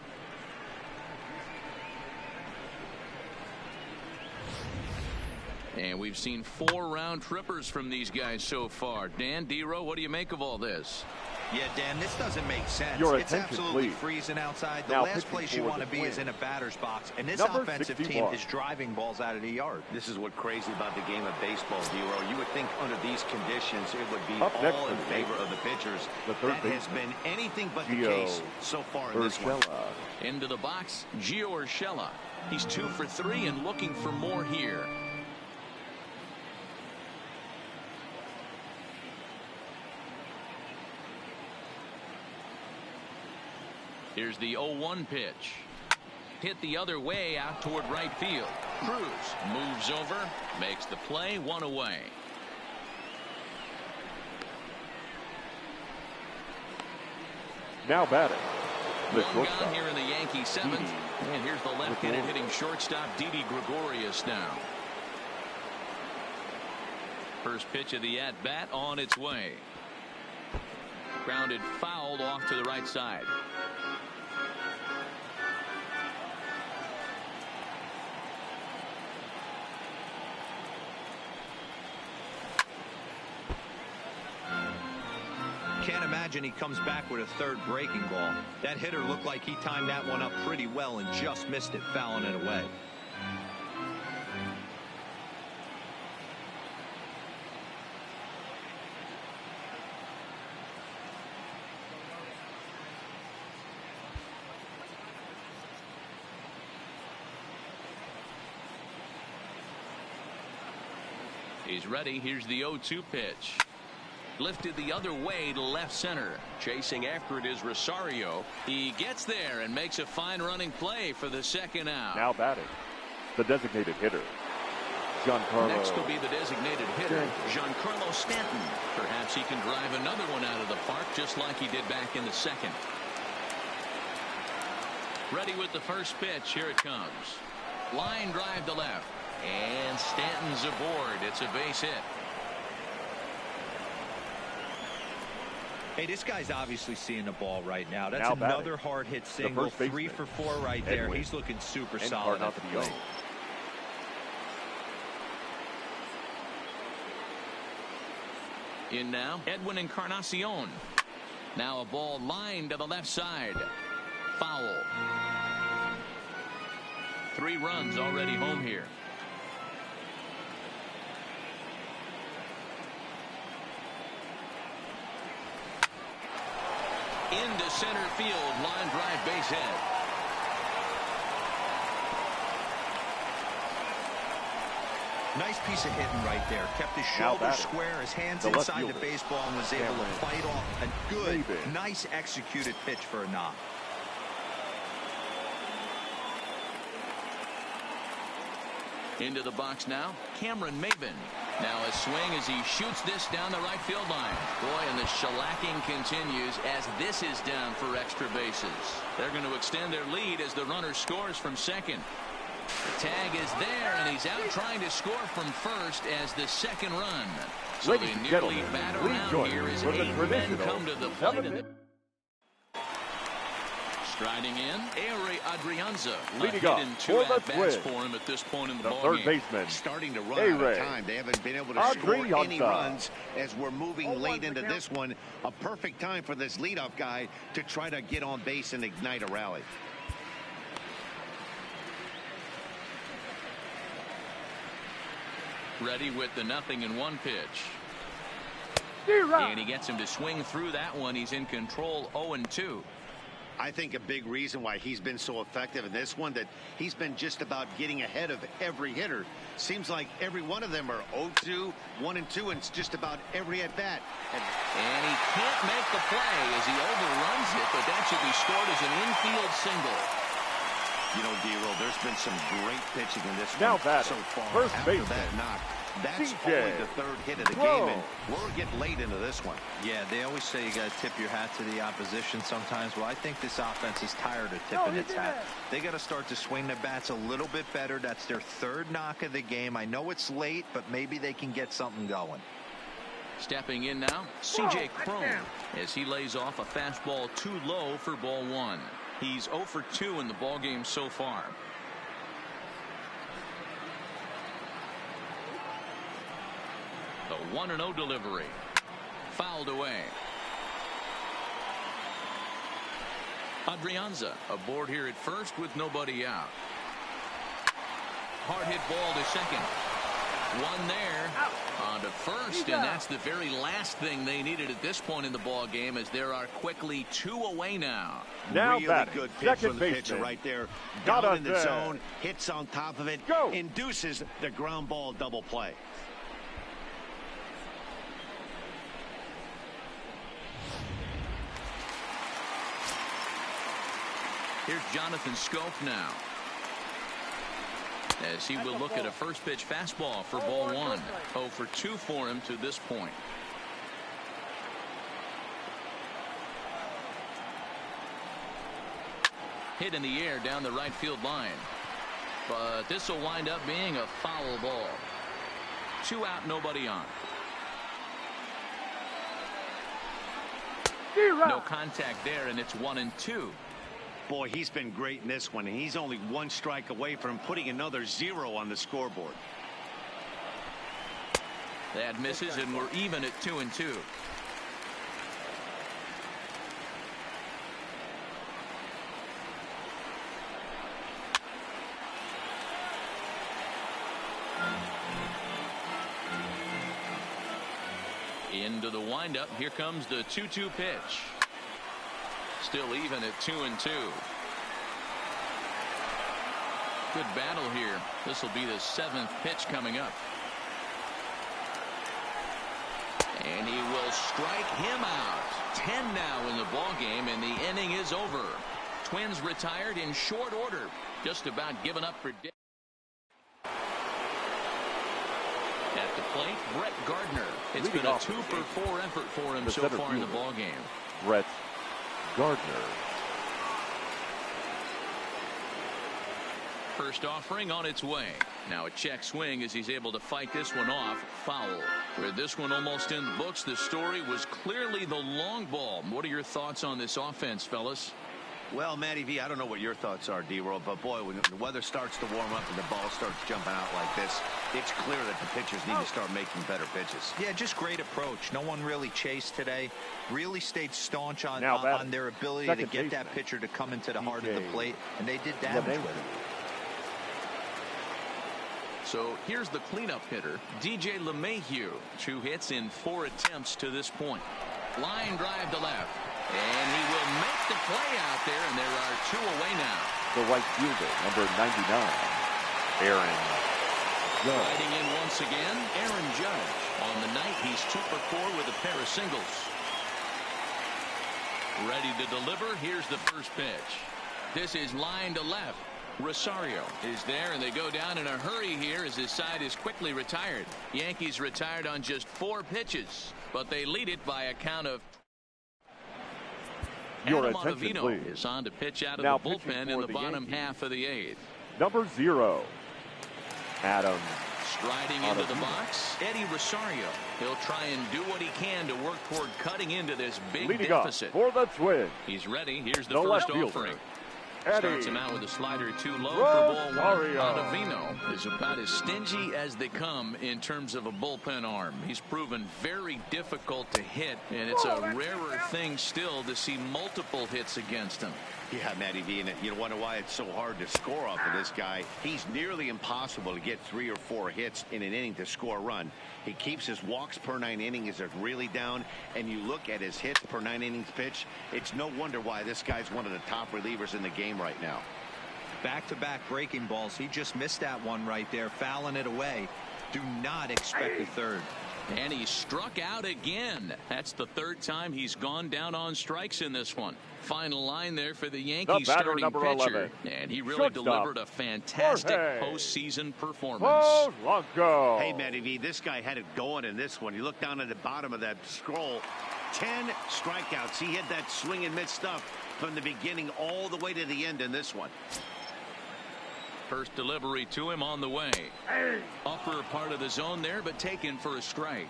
And we've seen 4 round trippers from these guys so far. Dan, D-Row, what do you make of all this? Yeah, Dan, this doesn't make sense. Your It's attention, absolutely please. freezing outside. The Now last place you want to be is in a batter's box, and this Number offensive 61. team is driving balls out of the yard. This is what crazy about the game of baseball, D-Row. You would think under these conditions it would be Up next all in for the favor Yankees, of the pitchers. the third That has baseman, been anything but the GO case so far in this one. Into the box, Gio Urshela. He's 2 for 3 and looking for more here. Here's the 0-1 pitch. Hit the other way out toward right field. Cruz moves over, makes the play, 1 away. Now batting. The 1 shortstop, gone here in the Yankee 7th. And here's the left-handed hitting shortstop, Didi Gregorius now. First pitch of the at-bat on its way. Grounded fouled off to the right side. Can't imagine he comes back with a third breaking ball. That hitter looked like he timed that one up pretty well and just missed it, fouling it away. He's ready. Here's the 0-2 pitch. Lifted the other way to left center. Chasing after it is Rosario. He gets there and makes a fine running play for the second out. Now batting, the designated hitter, Giancarlo. Next will be the designated hitter, Giancarlo Stanton. Perhaps he can drive another one out of the park just like he did back in the second. Ready with the first pitch. Here it comes. Line drive to left. And Stanton's aboard. It's a base hit. Hey, this guy's obviously seeing the ball right now. That's now another hard hit single. 3 for 4 right there. Edwin. He's looking super solid at the plate. In now, Edwin Encarnacion. Now a ball lined to the left side. Foul. 3 runs already home here. Into center field, line drive, base hit. Nice piece of hitting right there. Kept his shoulder square, his hands inside the baseball, and was able to fight off a good, nice executed pitch for a knock. Into the box now, Cameron Maybin. Now a swing as he shoots this down the right field line. Boy, and the shellacking continues as this is down for extra bases. They're going to extend their lead as the runner scores from second. The tag is there, and he's out trying to score from first as the second run. So they nearly bat around here as 8 men come to the plate. Striding in, Eury Adrianza. Leading up in 2 at-bats for him at this point in the ball third game. baseman, starting to run out of time. They haven't been able to score any runs as we're moving late into this one. A perfect time for this leadoff guy to try to get on base and ignite a rally. Ready with the 0-1 pitch. And he gets him to swing through that one. He's in control, 0-2. I think a big reason why he's been so effective in this one, that he's been just about getting ahead of every hitter. Seems like every one of them are 0-2, 1-2, and it's just about every at bat. And he can't make the play as he overruns it, but that should be scored as an infield single. You know, D-Roll, there's been some great pitching in this now one so far. First After baseman, that knock, that's DJ. only the 3rd hit of the game, and we're getting late into this one. Yeah, they always say you got to tip your hat to the opposition sometimes. Well, I think this offense is tired of tipping its hat. They got to start to swing the bats a little bit better. That's their 3rd knock of the game. I know it's late, but maybe they can get something going. Stepping in now, C.J. Cron, as he lays off a fastball too low for ball 1. He's 0 for 2 in the ball game so far. The 1-0 delivery. Fouled away. Adrianza aboard here at first with nobody out. Hard hit ball to second. One there. On to first, and that's the very last thing they needed at this point in the ball game, as there are quickly 2 away now. Really good pitch from the pitcher right there. Down in the zone, hits on top of it, induces the ground ball double play. Here's Jonathan Scope now, as he will look at a first pitch fastball for ball 1. 0 for 2 for him to this point. Hit in the air down the right field line, but this will wind up being a foul ball. 2 out, nobody on. No contact there, and it's 1-2. Boy, he's been great in this one, and he's only 1 strike away from putting another 0 on the scoreboard. That misses, and we're even at 2-2. Into the windup. Here comes the 2-2 pitch. Still even at 2-2. Good battle here. This will be the 7th pitch coming up. And he will strike him out. 10 now in the ball game, and the inning is over. Twins retired in short order, just about giving up for dead. At the plate, Brett Gardner. It's been a 2-for-4 effort for him so far in the ball game. Brett Gardner. First offering on its way. Now a check swing as he's able to fight this one off. Foul. With this one almost in the books, the story was clearly the long ball. What are your thoughts on this offense, fellas? Well, Matty V, I don't know what your thoughts are, D-Roll, but boy, when the weather starts to warm up and the ball starts jumping out like this, it's clear that the pitchers need to start making better pitches. Yeah, just great approach. No one really chased today. Really stayed staunch on their ability to get that pitcher to come into the heart of the plate, and they did damage with it. So here's the cleanup hitter, DJ LeMahieu. 2 hits in 4 attempts to this point. Line drive to left. And he will make the play out there, and there are 2 away now. The right fielder, number 99, Aaron Judge. Riding in once again, Aaron Judge. On the night, he's 2-for-4 with a pair of singles. Ready to deliver. Here's the first pitch. This is line to left. Rosario is there, and they go down in a hurry here as his side is quickly retired. Yankees retired on just 4 pitches, but they lead it by a count of. Your Adam attention, Ottavino please. is on to pitch out of Now the bullpen in the bottom Yankees. half of the 8th. Number 0, Adam. Striding into the box, Eddie Rosario. He'll try and do what he can to work toward cutting into this big Leading deficit. up for the Twins. He's ready. Here's the left first fielder, offering. Eddie Starts him out with a slider too low for ball 1. Rosario. Ottavino is about as stingy as they come in terms of a bullpen arm. He's proven very difficult to hit, and it's a rarer thing still to see multiple hits against him. Yeah, Matty V, and you wonder why it's so hard to score off of this guy. He's nearly impossible to get 3 or 4 hits in an inning to score a run. He keeps his walks per 9 innings are really down, and you look at his hits per 9 innings pitch, it's no wonder why this guy's one of the top relievers in the game right now. Back-to-back breaking balls. He just missed that one right there, fouling it away. Do not expect a third. And he struck out again. That's the 3rd time he's gone down on strikes in this one. Final line there for the Yankees starting number pitcher. 11. And he really delivered a fantastic postseason performance. Polanco. Hey, Matty V, this guy had it going in this one. You look down at the bottom of that scroll. 10 strikeouts. He hit that swing and miss stuff from the beginning all the way to the end in this one. First delivery to him on the way. Upper part of the zone there, but taken for a strike.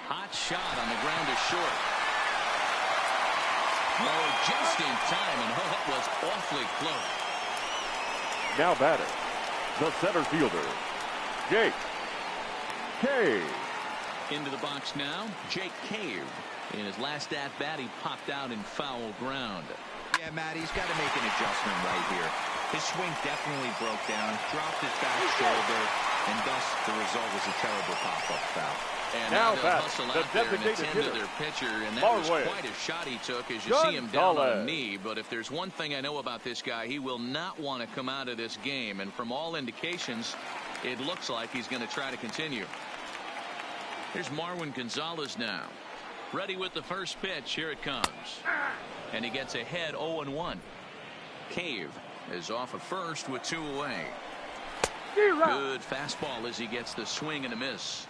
Hot shot on the ground to short. Oh, just in time, and it was awfully close. Now batting, the center fielder, Jake Cave. Into the box now, Jake Cave. In his last at-bat, he popped out in foul ground. Yeah, Matt, he's got to make an adjustment right here. His swing definitely broke down, dropped his back shoulder, and thus the result was a terrible pop-up foul. And now they'll hustle out there and attend to their pitcher, and that was quite a shot he took as you see him down on a knee. But if there's one thing I know about this guy, he will not want to come out of this game. And from all indications, it looks like he's going to try to continue. Here's Marwin Gonzalez now. Ready with the first pitch. Here it comes. And he gets ahead 0-1. Cave is off at first with 2 away. Good fastball as he gets the swing and a miss.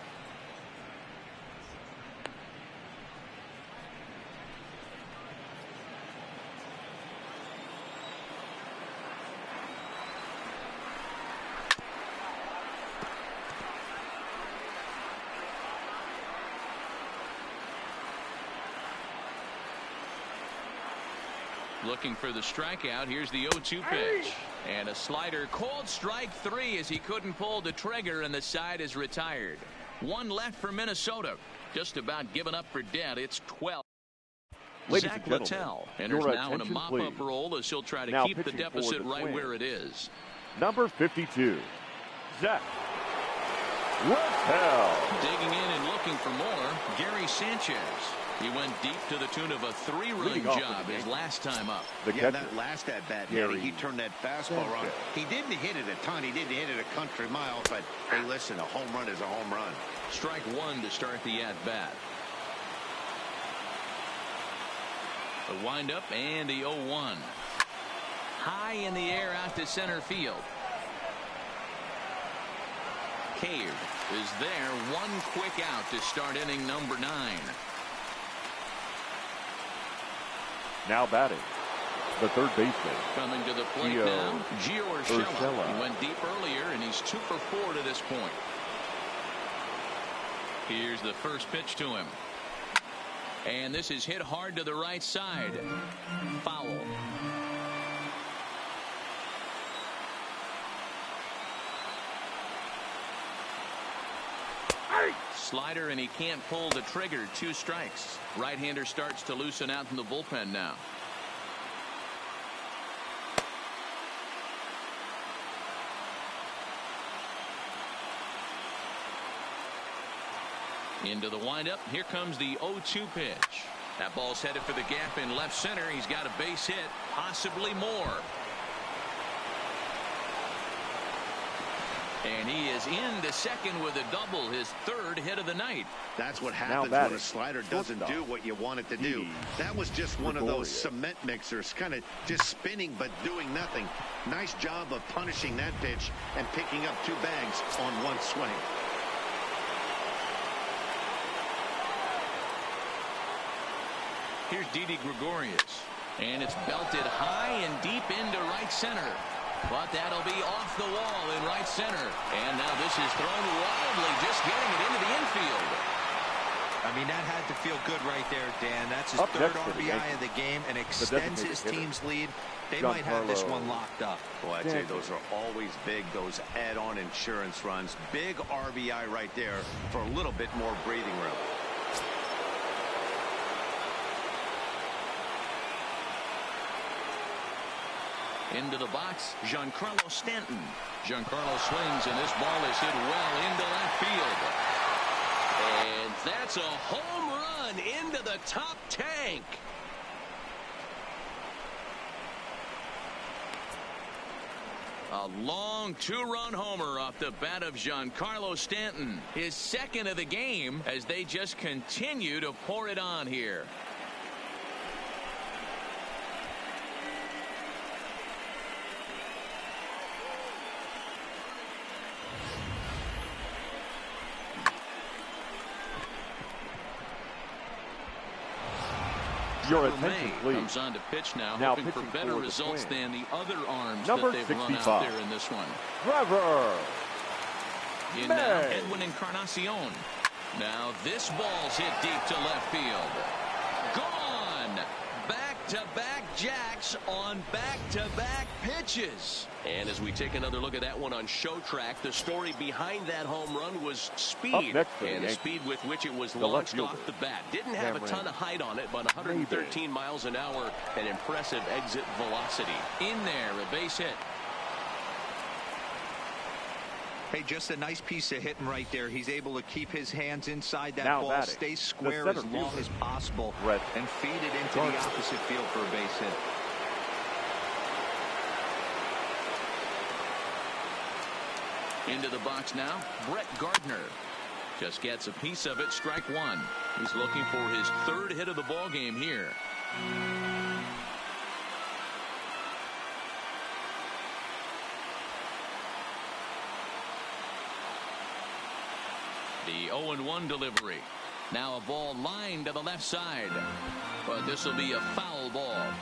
Looking for the strikeout. Here's the 0-2 pitch. And a slider. Called strike 3 as he couldn't pull the trigger, and the side is retired. 1 left for Minnesota. Just about given up for dead. It's 12. Ladies Zach and gentlemen, Littell enters now in a mop-up role as he'll try to keep the deficit right where it is. Number 52, Zach Littell. Digging in and looking looking for more, Gary Sanchez. He went deep to the tune of a 3-run job his last time up. Yeah, that last at-bat, he turned that fastball on. He didn't hit it a ton. He didn't hit it a country mile, but hey, listen, a home run is a home run. Strike one to start the at-bat. The windup and the 0-1. High in the air out to center field. Cave is there. One quick out to start inning number 9. Now batting, the third baseman. Coming to the plate now, GO Yankees. He went deep earlier, and he's 2 for 4 to this point. Here's the first pitch to him. And this is hit hard to the right side. Foul. Slider, and he can't pull the trigger. 2 strikes. Right-hander starts to loosen out from the bullpen now. Into the windup. Here comes the 0-2 pitch. That ball's headed for the gap in left center. He's got a base hit, possibly more. And he is into second with a double, his 3rd hit of the night. That's what happens when a slider doesn't do what you want it to do. That was just one of those cement mixers, kind of just spinning but doing nothing. Nice job of punishing that pitch and picking up 2 bags on 1 swing. Here's Didi Gregorius, and it's belted high and deep into right center. But that'll be off the wall in right center. And now this is thrown wildly, just getting it into the infield. I mean, that had to feel good right there, Dan. That's his 3rd RBI of the game and extends his team's lead. They might have this one locked up. Boy, I'd say those are always big, those add-on insurance runs. Big RBI right there for a little bit more breathing room. Into the box, Giancarlo Stanton. Giancarlo swings, and this ball is hit well into left field. And that's a home run into the top tank. A long 2-run homer off the bat of Giancarlo Stanton. His 2nd of the game as they just continue to pour it on here. Your attention, please. Comes on to pitch now hoping for better results than the other arms Number that they've 65. run out there in this one. Trevor In now, Edwin Encarnacion. Now this ball's hit deep to left field. Gone! Back-to-back jacks on back-to-back pitches. And as we take another look at that one on Show Track, the story behind that home run was speed. And the speed with which it was launched off the bat. Didn't have a ton of height on it, but 113 miles an hour, an impressive exit velocity. In there, a base hit. Hey, just a nice piece of hitting right there. He's able to keep his hands inside that now ball, batting, stay square as long as possible, and feed it into the opposite field for a base hit. Into the box now, Brett Gardner. Just gets a piece of it, strike 1. He's looking for his 3rd hit of the ball game here. The 0-1 delivery. Now a ball lined to the left side. But this will be a foul ball.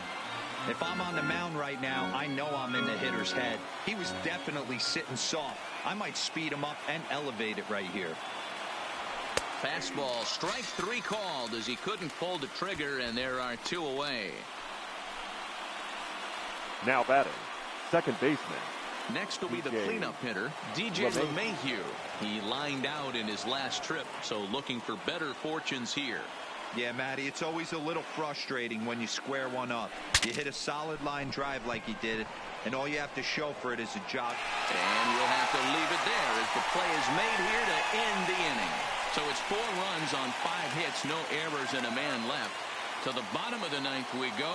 If I'm on the mound right now, I know I'm in the hitter's head. He was definitely sitting soft. I might speed him up and elevate it right here. Fastball, strike 3 called as he couldn't pull the trigger, and there are 2 away. Now batting, second baseman. Next will be the cleanup hitter, DJ LeMahieu. He lined out in his last trip, so looking for better fortunes here. Yeah, Matty, it's always a little frustrating when you square one up. You hit a solid line drive like he did, and all you have to show for it is a jog. And we'll have to leave it there as the play is made here to end the inning. So it's 4 runs on 5 hits, no errors, and a man left. To the bottom of the 9th we go.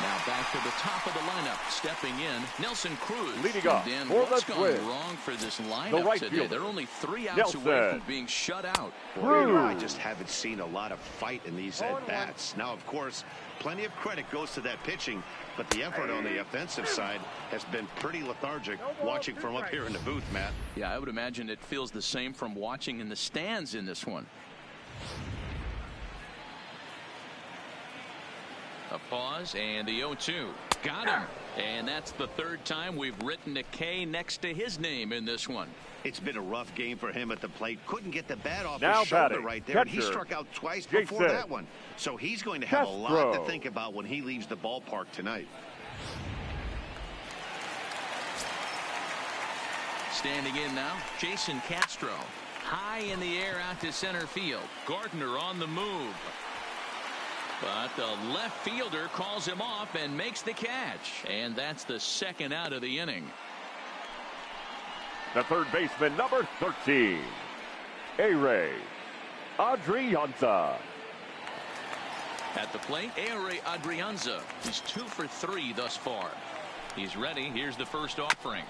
Now back to the top of the lineup. Stepping in, Nelson Cruz. Leading off Dan, for what's the gone Twins, wrong for this lineup the right today? fielder, They're only 3 outs Nelson away from being shut out. Well, I just haven't seen a lot of fight in these at-bats. Now, of course, plenty of credit goes to that pitching, but the effort on the offensive side has been pretty lethargic watching from up here in the booth, Matt. Yeah, I would imagine it feels the same from watching in the stands in this one. A pause and the 0-2. Got him. And that's the 3rd time we've written a K next to his name in this one. It's been a rough game for him at the plate. Couldn't get the bat off Now his shoulder batting, right there. And he catcher, struck out twice Jason before that one. So he's going to have a lot to Castro. think about when he leaves the ballpark tonight. Standing in now, Jason Castro. High in the air out to center field. Gardner on the move. But the left fielder calls him off and makes the catch. And that's the 2nd out of the inning. The third baseman, number 13, A-Ray Adrianza. At the plate, A.Ray Adrianza. He's 2 for 3 thus far. He's ready. Here's the first offering.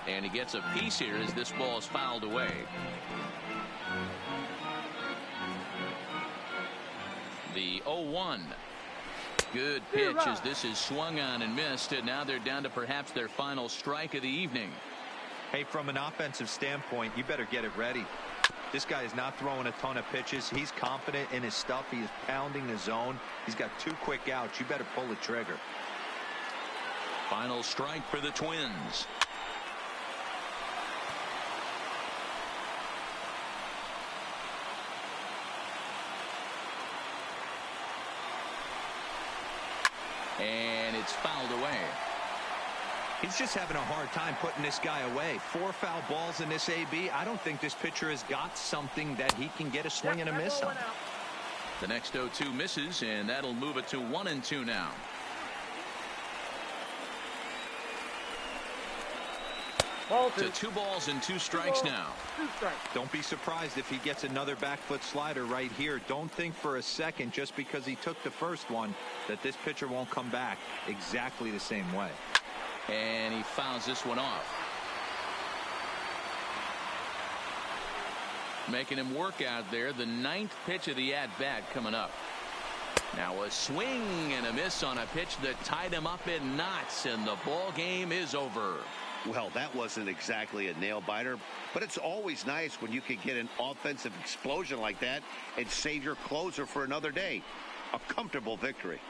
And he gets a piece here as this ball is fouled away. The 0-1. Good pitch as this is swung on and missed. And now they're down to perhaps their final strike of the evening. Hey, from an offensive standpoint, you better get it ready. This guy is not throwing a ton of pitches. He's confident in his stuff. He is pounding the zone. He's got 2 quick outs. You better pull the trigger. Final strike for the Twins. And it's fouled away. He's just having a hard time putting this guy away. 4 foul balls in this AB. I don't think this pitcher has got something that he can get a swing and a miss on. The next 0-2 misses, and that'll move it to 1-2 now. To 2 balls and 2 strikes now. Don't be surprised if he gets another back foot slider right here. Don't think for a second just because he took the first one that this pitcher won't come back exactly the same way. And he fouls this one off. Making him work out there. The 9th pitch of the at-bat coming up. Now a swing and a miss on a pitch that tied him up in knots, and the ball game is over. Well, that wasn't exactly a nail-biter, but it's always nice when you can get an offensive explosion like that and save your closer for another day. A comfortable victory.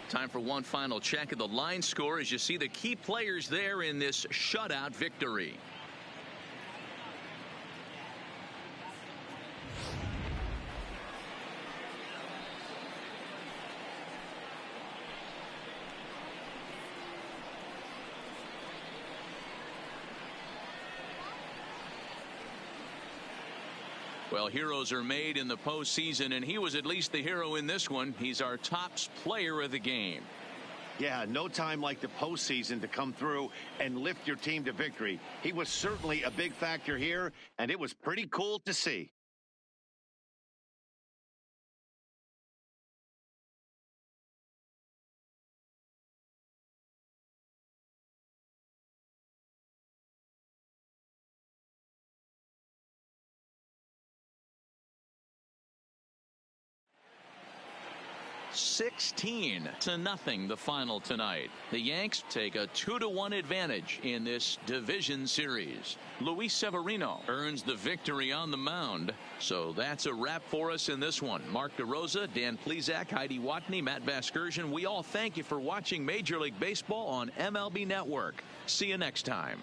Time for one final check of the line score as you see the key players there in this shutout victory. Well, heroes are made in the postseason, and he was at least the hero in this one. He's our top player of the game. Yeah, no time like the postseason to come through and lift your team to victory. He was certainly a big factor here, and it was pretty cool to see. 16-0 the final tonight. The Yanks take a 2-1 advantage in this division series. Luis Severino earns the victory on the mound. So that's a wrap for us in this one. Mark DeRosa, Dan Plesac, Heidi Watney, Matt Vasgersian. We all thank you for watching Major League Baseball on MLB Network. See you next time.